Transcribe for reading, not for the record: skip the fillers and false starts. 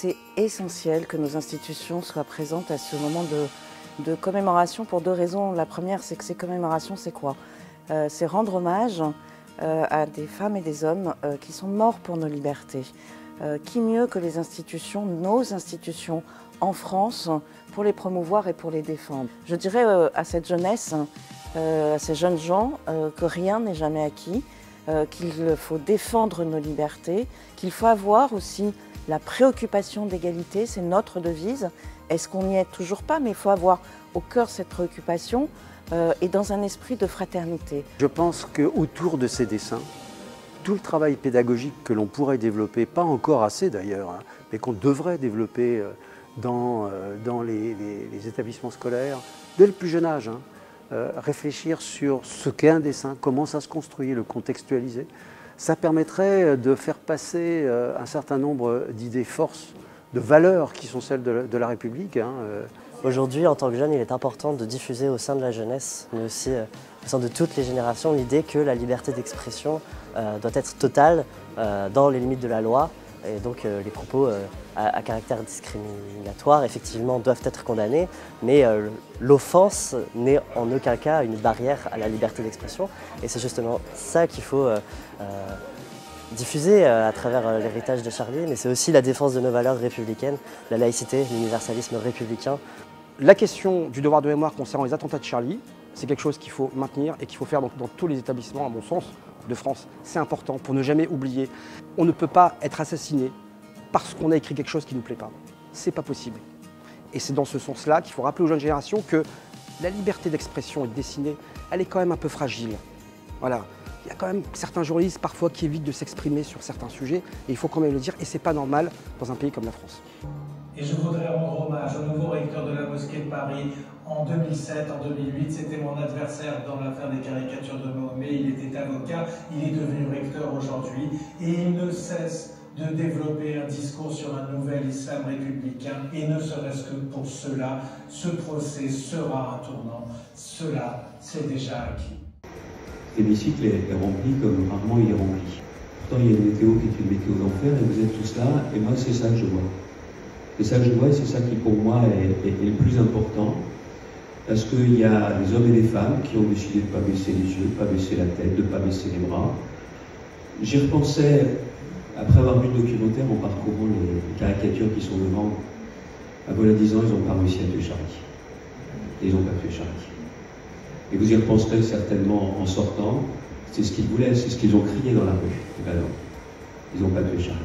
c'est essentiel que nos institutions soient présentes à ce moment de commémoration pour deux raisons. La première, c'est que ces commémorations, c'est quoi? C'est rendre hommage à des femmes et des hommes qui sont morts pour nos libertés. Qui mieux que les institutions, nos institutions en France, pour les promouvoir et pour les défendre? Je dirais à cette jeunesse, à ces jeunes gens, que rien n'est jamais acquis, qu'il faut défendre nos libertés, qu'il faut avoir aussi la préoccupation d'égalité, c'est notre devise. Est-ce qu'on n'y est toujours pas? Mais il faut avoir au cœur cette préoccupation et dans un esprit de fraternité. Je pense qu'autour de ces dessins, tout le travail pédagogique que l'on pourrait développer, pas encore assez d'ailleurs, hein, mais qu'on devrait développer dans les établissements scolaires, dès le plus jeune âge, hein, réfléchir sur ce qu'est un dessin, comment ça se construit, le contextualiser, ça permettrait de faire passer un certain nombre d'idées forces, de valeurs qui sont celles de la République. Hein. Aujourd'hui, en tant que jeune, il est important de diffuser au sein de la jeunesse, mais aussi au sein de toutes les générations, l'idée que la liberté d'expression doit être totale dans les limites de la loi. Et donc les propos à caractère discriminatoire, effectivement, doivent être condamnés, mais l'offense n'est en aucun cas une barrière à la liberté d'expression. Et c'est justement ça qu'il faut diffuser à travers l'héritage de Charlie, mais c'est aussi la défense de nos valeurs républicaines, la laïcité, l'universalisme républicain. La question du devoir de mémoire concernant les attentats de Charlie, c'est quelque chose qu'il faut maintenir et qu'il faut faire dans tous les établissements, à mon sens, de France. C'est important pour ne jamais oublier. On ne peut pas être assassiné parce qu'on a écrit quelque chose qui ne nous plaît pas. C'est pas possible. Et c'est dans ce sens-là qu'il faut rappeler aux jeunes générations que la liberté d'expression et de dessiner, elle est quand même un peu fragile. Voilà. Il y a quand même certains journalistes parfois qui évitent de s'exprimer sur certains sujets, et il faut quand même le dire, et c'est pas normal dans un pays comme la France. Et je voudrais rendre hommage au nouveau recteur de la mosquée de Paris. En 2007, en 2008, c'était mon adversaire dans l'affaire des caricatures de Mahomet. Il était avocat, il est devenu recteur aujourd'hui et il ne cesse de développer un discours sur un nouvel islam républicain. Et ne serait-ce que pour cela, ce procès sera un tournant. Cela, c'est déjà acquis. L'hémicycle est rempli comme rarement il est rempli. Pourtant, il y a une météo qui est une météo d'enfer et vous êtes tous là, et moi, c'est ça que je vois. C'est ça que je vois et c'est ça qui, pour moi, est le plus important. Parce qu'il y a des hommes et des femmes qui ont décidé de ne pas baisser les yeux, de ne pas baisser la tête, de ne pas baisser les bras. J'y repensais, après avoir vu le documentaire, en parcourant les caricatures qui sont devant. À voilà 10 ans, ils n'ont pas réussi à tuer Charlie. Et ils n'ont pas tué Charlie. Et vous y repenserez certainement en sortant. C'est ce qu'ils voulaient, c'est ce qu'ils ont crié dans la rue. Et ben non, ils n'ont pas tué Charlie.